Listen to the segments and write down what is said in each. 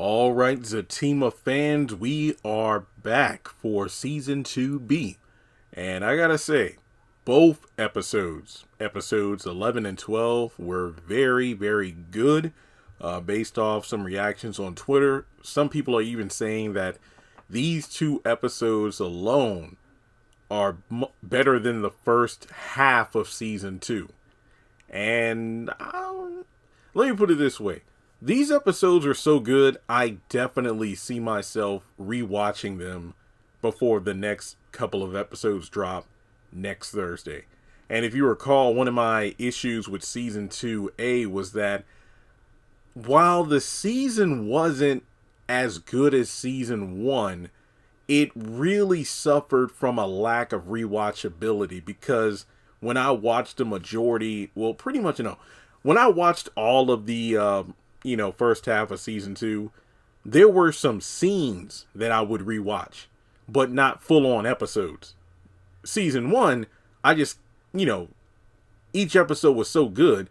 All right, Zatima fans, we are back for Season 2B. And I gotta say, both episodes 11 and 12, were very, very good. Based off some reactions on Twitter, some people are even saying that these two episodes alone are better than the first half of Season 2. And let me put it this way. These episodes are so good, I definitely see myself rewatching them before the next couple of episodes drop next Thursday. And if you recall, one of my issues with Season 2A was that while the season wasn't as good as Season 1, it really suffered from a lack of rewatchability because when I watched the majority, well, pretty much, when I watched all of the, first half of Season 2, there were some scenes that I would rewatch, but not full-on episodes. Season 1, I just, each episode was so good,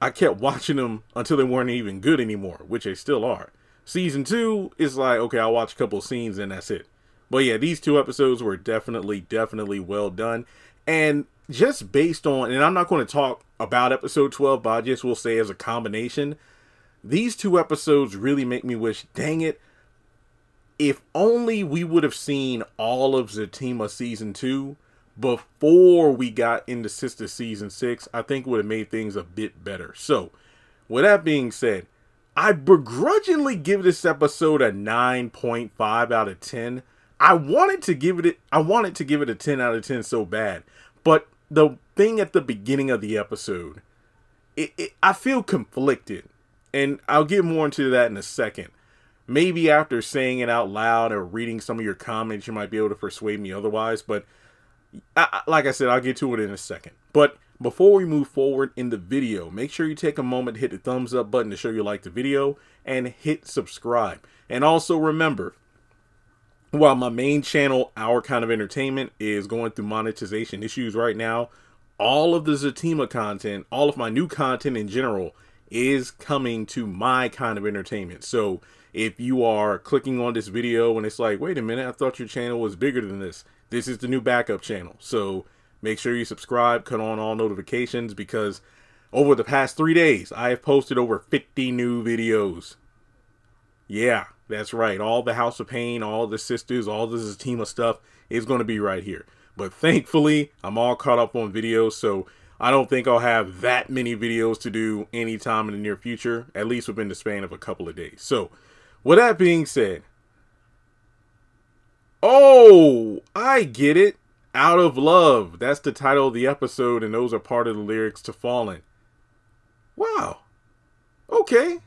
I kept watching them until they weren't even good anymore, which they still are. Season 2 is like, okay, I'll watch a couple scenes and that's it. But yeah, these two episodes were definitely well done. And just based on, and I'm not going to talk about episode 12, but I just will say as a combination, these two episodes really make me wish, dang it, if only we would have seen all of Zatima Season 2 before we got into Sistas Season 6, I think would have made things a bit better. So, with that being said, I begrudgingly give this episode a 9.5 out of 10. I wanted to give it a 10 out of 10 so bad. But the thing at the beginning of the episode, I feel conflicted. And I'll get more into that in a second. Maybe after saying it out loud or reading some of your comments, you might be able to persuade me otherwise. But like I said, I'll get to it in a second. But before we move forward in the video, make sure you take a moment to hit the thumbs up button to show you like the video and hit subscribe. And also remember, while my main channel, Our Kind of Entertainment, is going through monetization issues right now, all of the Zatima content, all of my new content in general, is coming to My Kind of Entertainment. So if you are clicking on this video and it's like, wait a minute, I thought your channel was bigger than this. This is the new backup channel. So make sure you subscribe, cut on all notifications, because over the past 3 days, I have posted over 50 new videos. Yeah, that's right. All the House of Pain, all the Sisters, all the Zatima stuff is going to be right here. But thankfully, I'm all caught up on videos, so I don't think I'll have that many videos to do anytime in the near future, at least within the span of a couple of days. So, with that being said, oh, I get it. Out of Love. That's the title of the episode, and those are part of the lyrics to Fallen. Wow. Okay.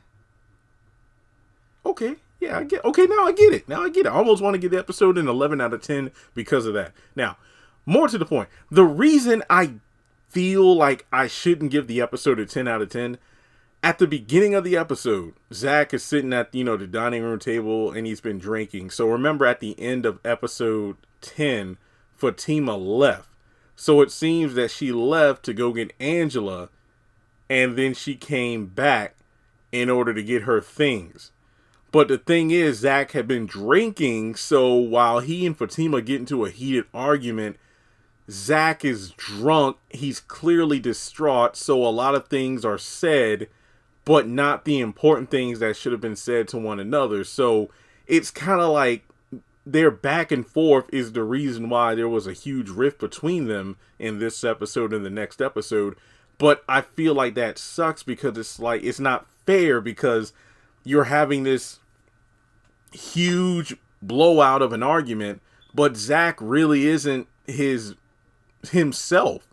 Yeah, I get. Okay, now I get it. I almost want to give the episode an 11 out of 10 because of that. Now, more to the point. The reason I feel like I shouldn't give the episode a 10 out of 10, at the beginning of the episode, Zach is sitting at, the dining room table and he's been drinking. So remember at the end of episode 10, Fatima left. So it seems that she left to go get Angela, and then she came back in order to get her things. But the thing is, Zach had been drinking, so while he and Fatima get into a heated argument, Zach is drunk, he's clearly distraught, so a lot of things are said, but not the important things that should have been said to one another. So it's kind of like their back and forth is the reason why there was a huge rift between them in this episode and the next episode. But I feel like that sucks because it's not fair, because you're having this huge blowout of an argument, but Zach really isn't himself.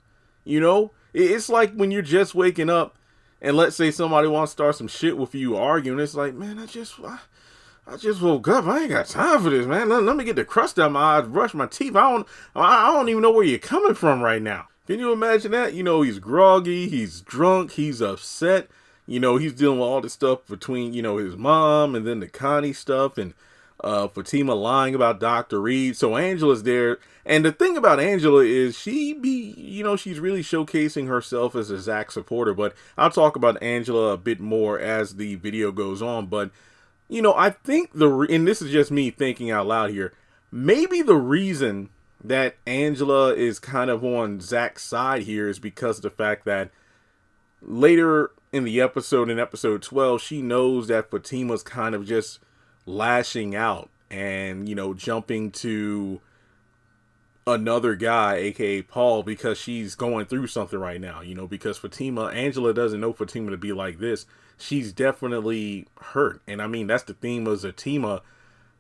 It's like when you're just waking up and let's say somebody wants to start some shit with you arguing. It's like, man, I just woke up. I ain't got time for this, man. Let me get the crust out of my eyes, brush my teeth. I don't even know where you're coming from right now. Can you imagine that? He's groggy, he's drunk, he's upset. He's dealing with all this stuff between, his mom and then the Connie stuff and Fatima lying about Dr. Reed. So Angela's there. And the thing about Angela is she's really showcasing herself as a Zach supporter. But I'll talk about Angela a bit more as the video goes on. But I think and this is just me thinking out loud here, maybe the reason that Angela is kind of on Zach's side here is because of the fact that later in the episode, in episode 12, she knows that Fatima's kind of just lashing out and, jumping to another guy, aka Paul, because she's going through something right now, because Angela doesn't know Fatima to be like this. She's definitely hurt. And I mean, that's the theme of Zatima.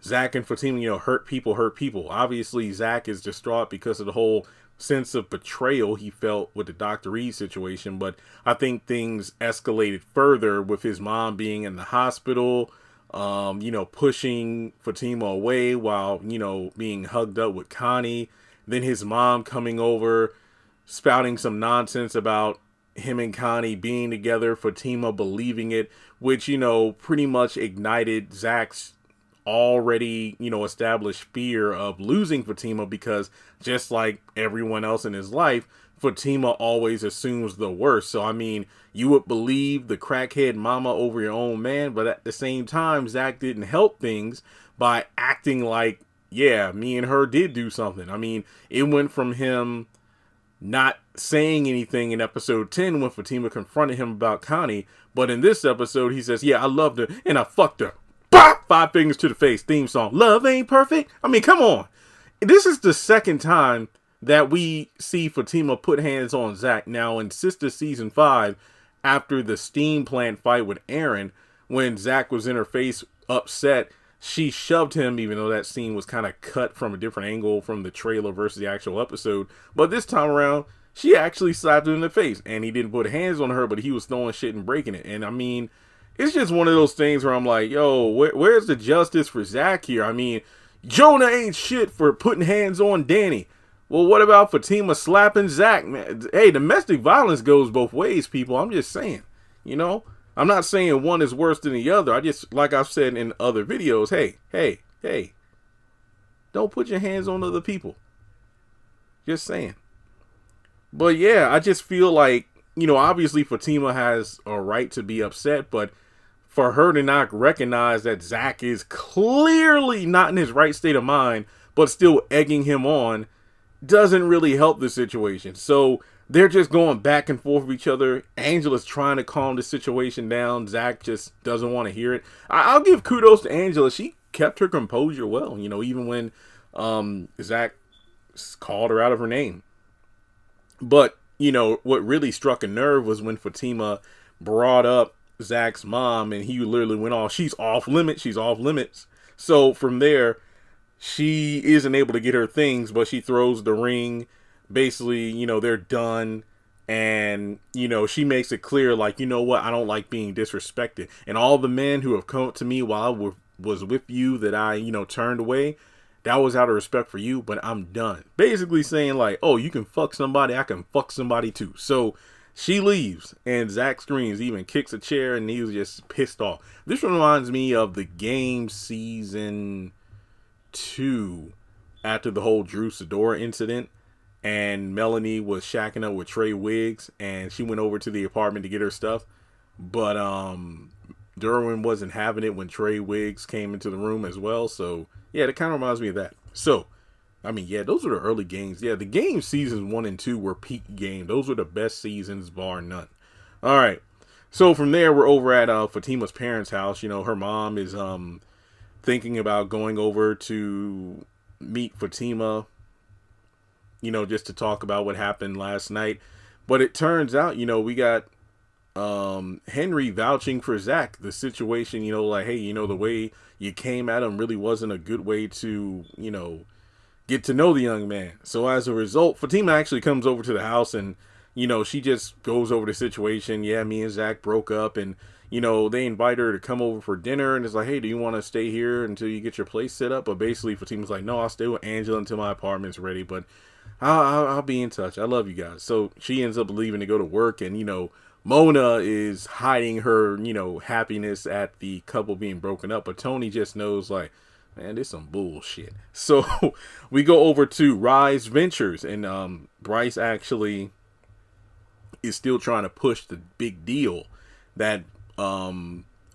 Zach and Fatima, hurt people hurt people. Obviously, Zach is distraught because of the whole sense of betrayal he felt with the Dr. Reed situation. But I think things escalated further with his mom being in the hospital, pushing Fatima away while, being hugged up with Connie. Then his mom coming over, spouting some nonsense about him and Connie being together, Fatima believing it, which, pretty much ignited Zach's already, established fear of losing Fatima, because just like everyone else in his life, Fatima always assumes the worst. So, I mean, you would believe the crackhead mama over your own man, but at the same time, Zach didn't help things by acting like, yeah, me and her did do something. I mean, it went from him not saying anything in episode 10 when Fatima confronted him about Connie, but in this episode, he says, yeah, I loved her and I fucked her. Bop! 5 fingers to the face, theme song. Love ain't perfect. I mean, come on. This is the second time that we see Fatima put hands on Zach. Now, in Sistas season 5, after the steam plant fight with Aaron, when Zach was in her face upset, she shoved him, even though that scene was kind of cut from a different angle from the trailer versus the actual episode. But this time around, she actually slapped him in the face. And he didn't put hands on her, but he was throwing shit and breaking it. And I mean, it's just one of those things where I'm like, yo, where's the justice for Zach here? I mean, Jonah ain't shit for putting hands on Danny. Well, what about Fatima slapping Zach, man? Hey, domestic violence goes both ways, people. I'm just saying, I'm not saying one is worse than the other. I just, like I've said in other videos, hey, don't put your hands on other people. Just saying. But yeah, I just feel like, obviously Fatima has a right to be upset, but for her to not recognize that Zach is clearly not in his right state of mind, but still egging him on, doesn't really help the situation. So they're just going back and forth with each other. Angela's trying to calm the situation down. Zach just doesn't want to hear it. I'll give kudos to Angela. She kept her composure well, even when Zach called her out of her name. But, what really struck a nerve was when Fatima brought up Zach's mom, and he literally went off, she's off limits. So from there, she isn't able to get her things, but she throws the ring. Basically, they're done. And, she makes it clear, like, what? I don't like being disrespected. And all the men who have come up to me while I was with you that I, turned away, that was out of respect for you, but I'm done. Basically saying like, oh, you can fuck somebody, I can fuck somebody too. So she leaves, and Zach screams, even kicks a chair, and he was just pissed off. This reminds me of the game season 2 after the whole Drew Sidora incident, and Melanie was shacking up with Trey Wiggs, and she went over to the apartment to get her stuff, but Derwin wasn't having it when Trey Wiggs came into the room as well. So yeah, that kind of reminds me of that. So I mean, yeah, those were the early games. Yeah, the game seasons 1 and 2 were peak game. Those were the best seasons, bar none. All right. So from there, we're over at Fatima's parents' house. Her mom is thinking about going over to meet Fatima, just to talk about what happened last night. But it turns out, we got Henry vouching for Zach. The situation, like, hey, the way you came at him really wasn't a good way to, get to know the young man. So as a result, Fatima actually comes over to the house, and, she just goes over the situation. Yeah, me and Zach broke up, and, they invite her to come over for dinner, and it's like, hey, do you want to stay here until you get your place set up? But basically Fatima's like, no, I'll stay with Angela until my apartment's ready, but I'll be in touch. I love you guys. So she ends up leaving to go to work, and, Mona is hiding her, happiness at the couple being broken up, but Tony just knows, like, man, this some bullshit. So we go over to Rise Ventures, and Bryce actually is still trying to push the big deal that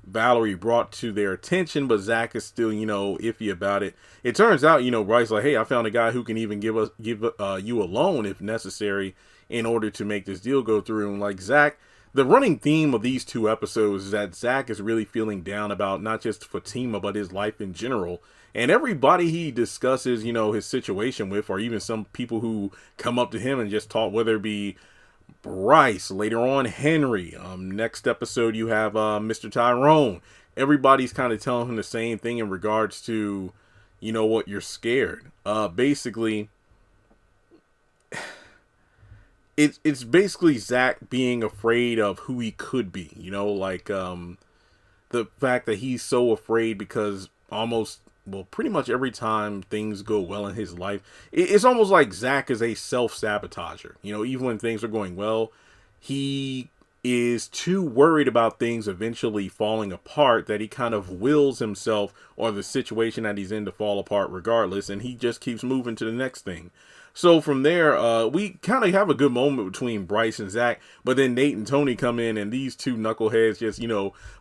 Valerie brought to their attention, but Zach is still, iffy about it. It turns out, Bryce like, hey, I found a guy who can even give you a loan if necessary in order to make this deal go through. And like Zach, the running theme of these 2 episodes is that Zach is really feeling down about not just Fatima, but his life in general. And everybody he discusses, his situation with, or even some people who come up to him and just talk, whether it be Bryce, later on Henry, next episode you have Mr. Tyrone. Everybody's kind of telling him the same thing in regards to, what, you're scared. Basically, it's basically Zach being afraid of who he could be, the fact that he's so afraid because pretty much every time things go well in his life, it's almost like Zach is a self-sabotager. Even when things are going well, he is too worried about things eventually falling apart that he kind of wills himself or the situation that he's in to fall apart regardless, and he just keeps moving to the next thing. So from there, we kind of have a good moment between Bryce and Zach, but then Nate and Tony come in, and these 2 knuckleheads just,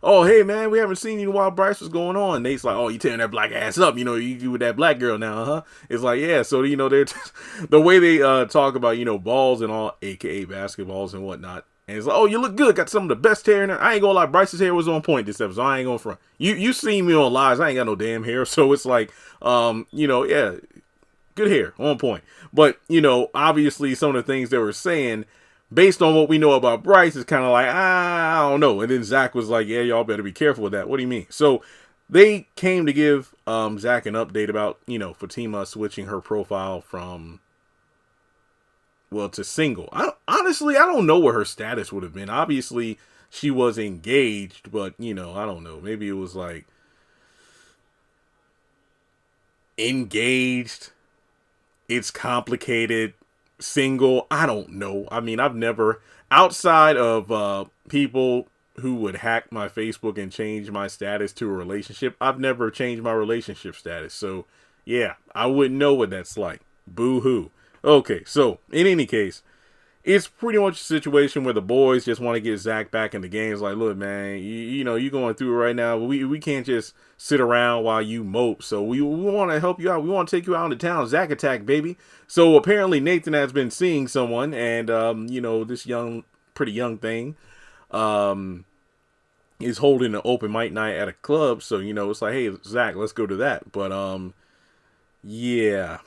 oh, hey, man, we haven't seen you while Bryce was going on. Nate's like, oh, you tearing that black ass up, you with that black girl now, huh? It's like, yeah, so, they're the way they talk about, balls and all, aka basketballs and whatnot. And it's like, oh, you look good. Got some of the best hair in there. I ain't gonna lie, Bryce's hair was on point this episode. I ain't gonna front. You seen me on lives. I ain't got no damn hair. So it's like, yeah, good hair, on point. But, obviously some of the things they were saying, based on what we know about Bryce, is kind of like, I don't know. And then Zach was like, yeah, y'all better be careful with that. What do you mean? So they came to give Zach an update about, Fatima switching her profile from, to single. Honestly, I don't know what her status would have been. Obviously, she was engaged, but, I don't know. Maybe it was like engaged, it's complicated, single. I don't know. I mean, I've never, outside of people who would hack my Facebook and change my status to a relationship, I've never changed my relationship status. So, yeah, I wouldn't know what that's like. Boo-hoo. Okay, so, in any case, it's pretty much a situation where the boys just want to get Zach back in the game. It's like, look, man, you going through it right now. We can't just sit around while you mope. So we want to help you out. We want to take you out into town. Zach attack, baby. So apparently Nathan has been seeing someone, and this pretty young thing, is holding an open mic night at a club. So it's like, hey, Zach, let's go to that. But yeah,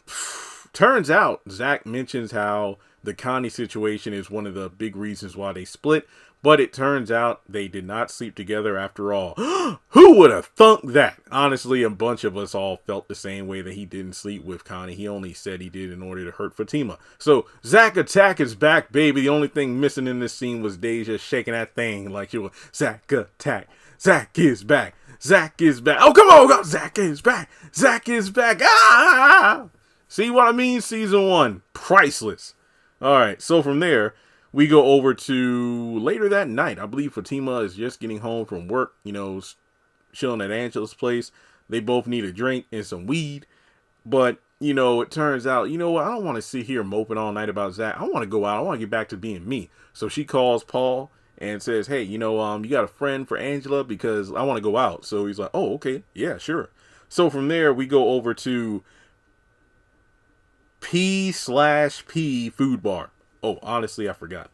turns out Zach mentions how the Connie situation is one of the big reasons why they split, but it turns out they did not sleep together after all. Who would have thunk that? Honestly, a bunch of us all felt the same way, that he didn't sleep with Connie. He only said he did in order to hurt Fatima. So Zach attack is back, baby. The only thing missing in this scene was Deja shaking that thing like she was. Zach attack. Zach is back. Zach is back. Oh, come on. Zach is back. Zach is back. Ah! See what I mean? Season 1. Priceless. All right, so from there, we go over to later that night. I believe Fatima is just getting home from work, chilling at Angela's place. They both need a drink and some weed. But, it turns out, I don't want to sit here moping all night about Zach. I want to go out. I want to get back to being me. So she calls Paul and says, hey, you got a friend for Angela because I want to go out. So he's like, oh, okay. Yeah, sure. So from there, we go over to P/P food bar. Oh, honestly, I forgot.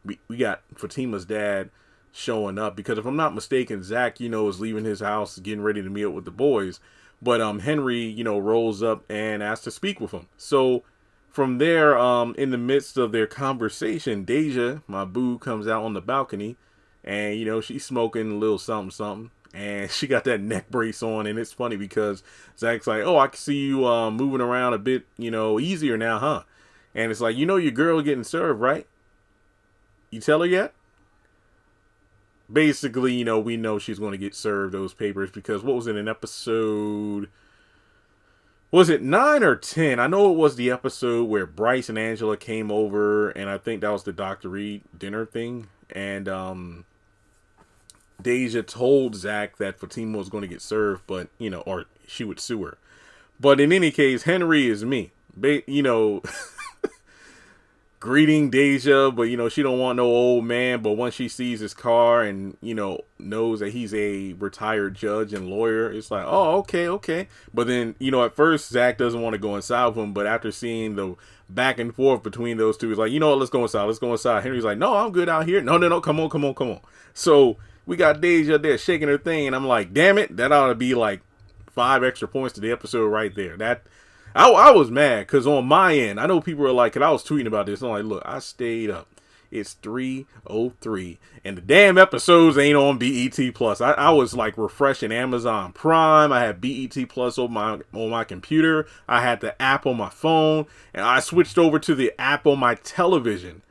We got Fatima's dad showing up because if I'm not mistaken, Zach, is leaving his house, getting ready to meet up with the boys. But Henry, rolls up and asks to speak with him. So from there, in the midst of their conversation, Deja, my boo, comes out on the balcony, and she's smoking a little something. And she got that neck brace on, and it's funny because Zach's like, oh, I can see you moving around a bit, easier now, huh? And it's like, your girl getting served, right? You tell her yet? Basically, we know she's going to get served those papers because what was it, an episode? Was it 9 or 10? I know it was the episode where Bryce and Angela came over, and I think that was the Dr. Reed dinner thing. And, Deja told Zach that Fatima was going to get served, but, or she would sue her. But in any case, Henry is me. greeting Deja, but she don't want no old man. But once she sees his car and knows that he's a retired judge and lawyer, it's like, oh, okay. But then at first Zach doesn't want to go inside with him, but after seeing the back and forth between those two, he's like, what, let's go inside. Henry's like, no, I'm good out here. No, come on. So we got Deja there shaking her thing, and I'm like, damn it, that ought to be like 5 extra points to the episode right there. That I was mad because on my end, I know people are like, because I was tweeting about this. I'm like, look, I stayed up. It's 3:03, and the damn episodes ain't on BET Plus. I was like refreshing Amazon Prime. I had BET Plus on my computer. I had the app on my phone, and I switched over to the app on my television,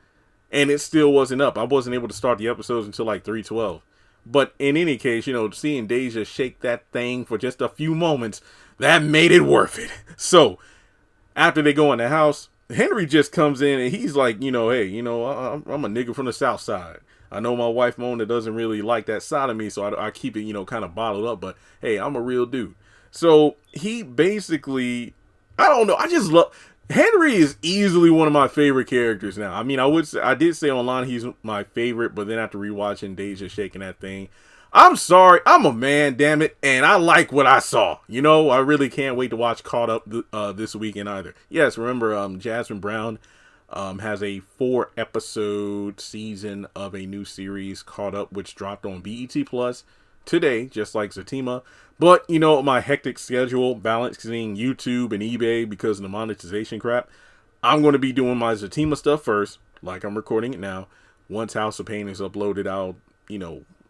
and it still wasn't up. I wasn't able to start the episodes until like 3:12. But in any case, seeing Deja shake that thing for just a few moments, that made it worth it. So, after they go in the house, Henry just comes in and he's like, hey, I'm a nigga from the South Side. I know my wife Mona doesn't really like that side of me, so I keep it, kind of bottled up. But, hey, I'm a real dude. So, he basically, I don't know, I just love... Henry is easily one of my favorite characters now. I mean, I did say online he's my favorite, but then after rewatching Deja shaking that thing, I'm sorry, I'm a man, damn it, and I like what I saw. I really can't wait to watch Caught Up this weekend either. Yes, remember, Jasmine Brown has a 4-episode season of a new series, Caught Up, which dropped on BET Plus today, just like Zatima. But, my hectic schedule, balancing YouTube and eBay because of the monetization crap, I'm going to be doing my Zatima stuff first, like I'm recording it now. Once House of Pain is uploaded, I'll,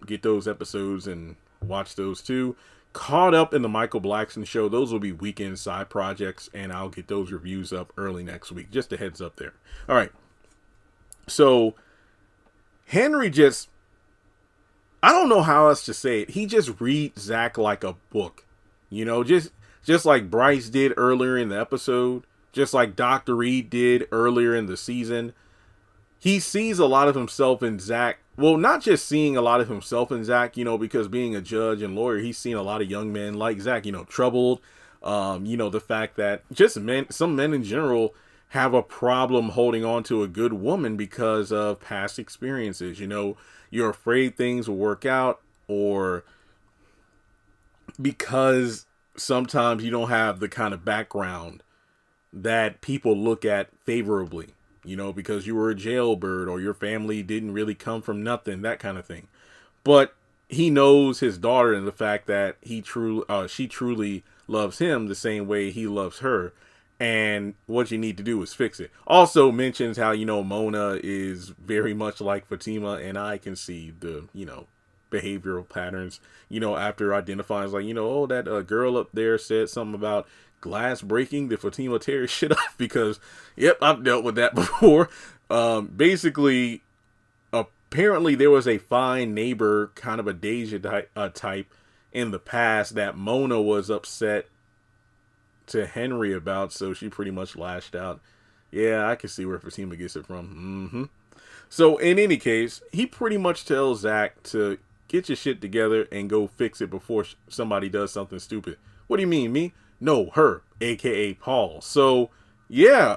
get those episodes and watch those too. Caught Up in the Michael Blackson show, those will be weekend side projects, and I'll get those reviews up early next week. Just a heads up there. All right. So, Henry just... I don't know how else to say it. He just reads Zach like a book. Just like Bryce did earlier in the episode. Just like Dr. Reed did earlier in the season. He sees a lot of himself in Zach. Well, not just seeing a lot of himself in Zach, because being a judge and lawyer, he's seen a lot of young men like Zach, troubled. The fact that just some men in general have a problem holding on to a good woman because of past experiences. You're afraid things will work out, or because sometimes you don't have the kind of background that people look at favorably, because you were a jailbird or your family didn't really come from nothing, that kind of thing. But he knows his daughter and the fact that she truly loves him the same way he loves her. And what you need to do is fix it. Also mentions how, Mona is very much like Fatima, and I can see the, behavioral patterns, after identifying, like, that girl up there said something about glass breaking. Did Fatima tear shit up? Because, yep, I've dealt with that before. Basically, apparently there was a fine neighbor, kind of a Deja type in the past that Mona was upset to Henry about, so she pretty much lashed out. Yeah, I can see where Fatima gets it from. So in any case, he pretty much tells Zach to get your shit together and go fix it before somebody does something stupid. What do you mean, me? No, her, aka Paul. So yeah,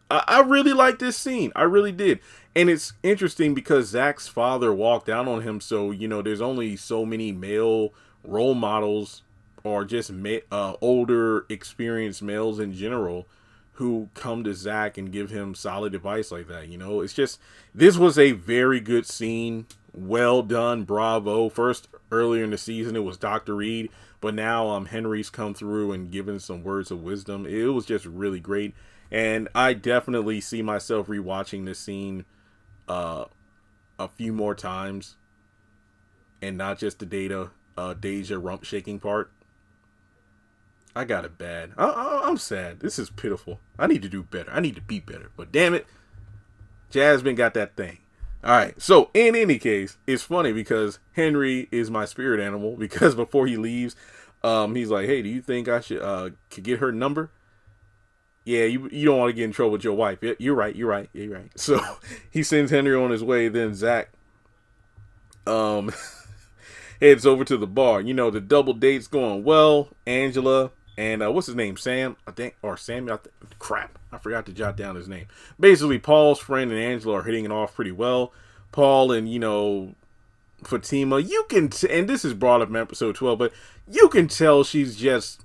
I really like this scene. I really did. And it's interesting because Zach's father walked out on him, so there's only so many male role models or just older, experienced males in general who come to Zach and give him solid advice like that. It's just, this was a very good scene. Well done. Bravo. First, earlier in the season, it was Dr. Reed, but now Henry's come through and given some words of wisdom. It was just really great. And I definitely see myself rewatching this scene a few more times, and not just the Deja rump shaking part. I got it bad. I'm sad. This is pitiful. I need to do better. I need to be better. But damn it, Jasmine got that thing. All right. So in any case, it's funny because Henry is my spirit animal, because before he leaves, he's like, hey, do you think I could get her number? Yeah, you don't want to get in trouble with your wife. Yeah, you're right. So he sends Henry on his way. Then Zach heads over to the bar. The double date's going well. Angela And what's his name? Sam, I think, or Samuel. Crap, I forgot to jot down his name. Basically, Paul's friend and Angela are hitting it off pretty well. Paul and Fatima, you can, and this is brought up in episode 12, but you can tell she's just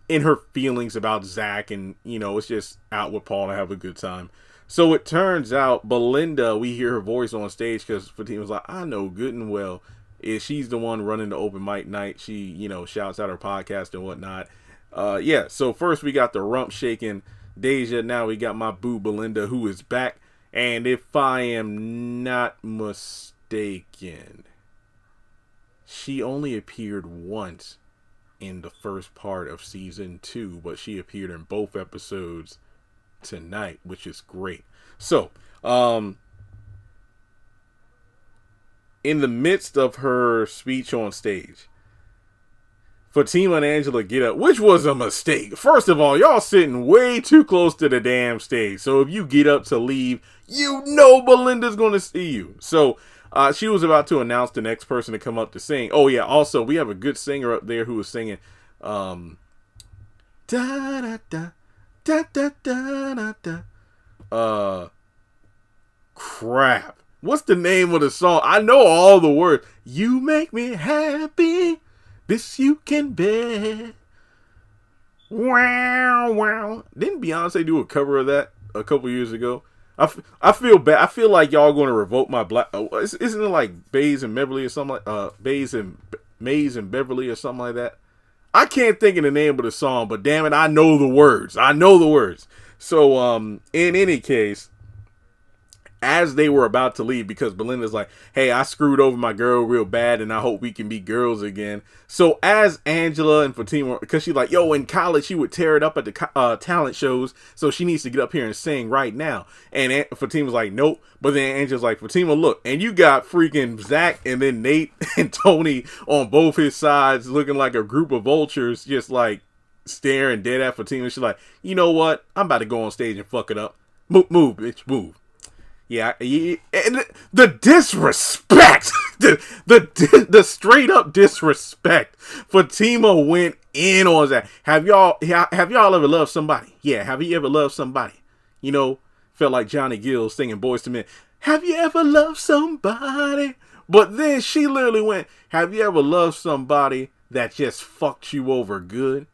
in her feelings about Zach, and it's just out with Paul to have a good time. So it turns out Belinda, we hear her voice on stage because Fatima's like, I know good and well is she's the one running the open mic night. She, shouts out her podcast and whatnot. Yeah, so first we got the rump shaking Deja. Now we got my boo Belinda, who is back. And if I am not mistaken, she only appeared once in the first part of season 2, but she appeared in both episodes tonight, which is great. So, in the midst of her speech on stage, Fatima and Angela get up, which was a mistake. First of all, y'all sitting way too close to the damn stage. So if you get up to leave, Belinda's going to see you. So she was about to announce the next person to come up to sing. Oh, yeah. Also, we have a good singer up there who was singing da da da da da da da. Crap. What's the name of the song? I know all the words. You make me happy. This you can bet. Wow, wow. Didn't Beyonce do a cover of that a couple years ago? I feel bad. I feel like y'all going to revoke my black. Isn't it like Bays and Beverly or something like Bays and Mays and Beverly or something like that? I can't think of the name of the song, but damn it, I know the words. So in any case, as they were about to leave, because Belinda's like, hey, I screwed over my girl real bad and I hope we can be girls again. So as Angela and Fatima, because she's like, yo, in college she would tear it up at the talent shows, so she needs to get up here and sing right now. And Fatima's like, nope. But then Angela's like, Fatima, look, and you got freaking Zach and then Nate and Tony on both his sides looking like a group of vultures, just like staring dead at Fatima. She's like, you know what? I'm about to go on stage and fuck it up. Move, bitch, move. Yeah, and the disrespect, the straight up disrespect. Fatima went in on that. Have y'all ever loved somebody? Yeah, have you ever loved somebody? Felt like Johnny Gill singing Boys to Men. Have you ever loved somebody? But then she literally went, have you ever loved somebody that just fucked you over good,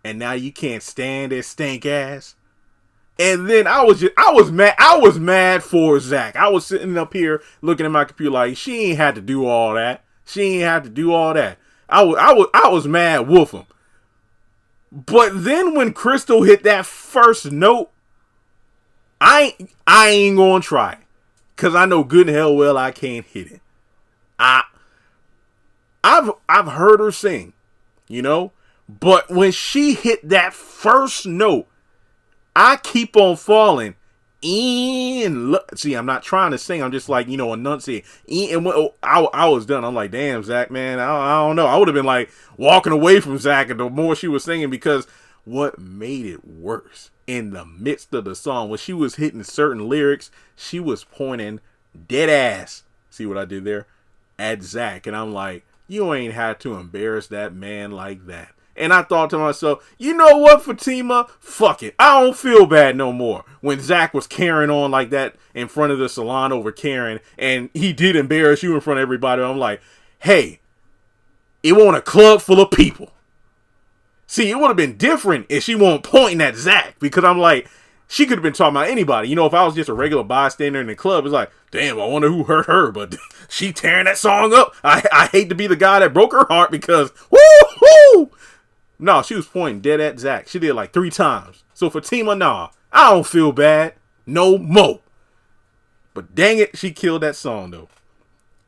and now you can't stand their stink ass? And then I was mad for Zach. I was sitting up here looking at my computer like, she ain't had to do all that. I was mad with him. But then when Crystal hit that first note, I ain't gonna try, cause I know good and hell well I can't hit it. I've heard her sing, but when she hit that first note, I keep on falling in. See, I'm not trying to sing. I'm just like, enunciate. And when I was done, I'm like, damn, Zach, man, I don't know. I would have been like walking away from Zach the more she was singing, because what made it worse, in the midst of the song, when she was hitting certain lyrics, she was pointing dead ass. See what I did there? At Zach. And I'm like, you ain't had to embarrass that man like that. And I thought to myself, you know what, Fatima? Fuck it. I don't feel bad no more. When Zach was carrying on like that in front of the salon over Karen, and he did embarrass you in front of everybody, I'm like, hey, it wasn't a club full of people. See, it would have been different if she wasn't pointing at Zach, because I'm like, she could have been talking about anybody. If I was just a regular bystander in the club, it's like, damn, I wonder who hurt her, but she tearing that song up. I hate to be the guy that broke her heart, because woo-hoo! No, she was pointing dead at Zach. She did like 3 times. So Fatima, nah, I don't feel bad no more. But dang it, she killed that song though.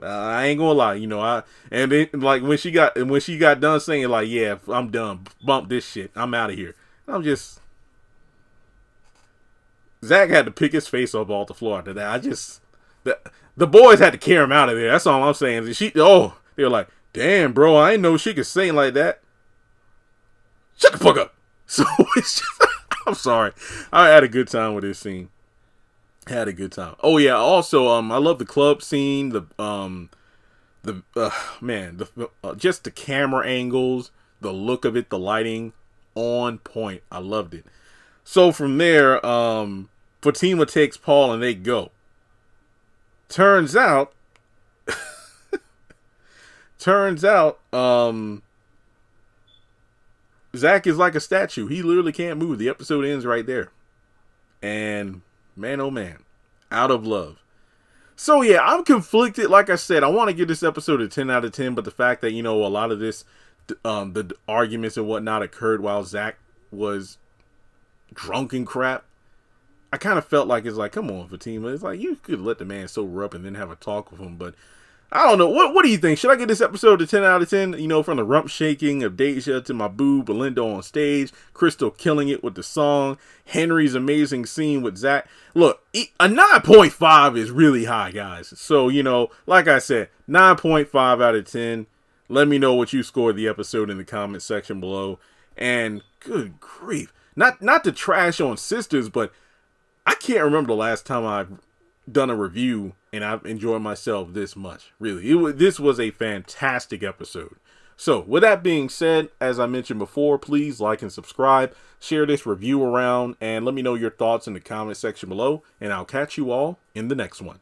I ain't gonna lie, and then like when she got done singing, like, yeah, I'm done. Bump this shit. I'm out of here. I'm just, Zach had to pick his face up off the floor after that. The boys had to carry him out of there. That's all I'm saying. They were like, damn, bro, I didn't know she could sing like that. Shut the fuck up. So it's just, I'm sorry. I had a good time with this scene. Had a good time. Oh yeah. Also, I love the club scene. Just the camera angles, the look of it, the lighting. on point. I loved it. So from there, Fatima takes Paul and they go. Turns out, Zach is like a statue. He literally can't move. The episode ends right there. And man, oh man, out of love. So yeah, I'm conflicted. Like I said, I want to give this episode a 10 out of 10, but the fact that, a lot of this, the arguments and whatnot occurred while Zach was drunk and crap, I kind of felt like it's like, come on, Fatima. It's like, you could let the man sober up and then have a talk with him, but I don't know. What do you think? Should I give this episode a 10 out of 10? From the rump shaking of Deja to my boo, Belinda on stage, Crystal killing it with the song, Henry's amazing scene with Zach. Look, a 9.5 is really high, guys. So, like I said, 9.5 out of 10. Let me know what you scored the episode in the comment section below. And good grief. Not to trash on Sistas, but I can't remember the last time I've done a review and I've enjoyed myself this much. Really, this was a fantastic episode. So with that being said, as I mentioned before, please like and subscribe, share this review around, and let me know your thoughts in the comment section below, and I'll catch you all in the next one.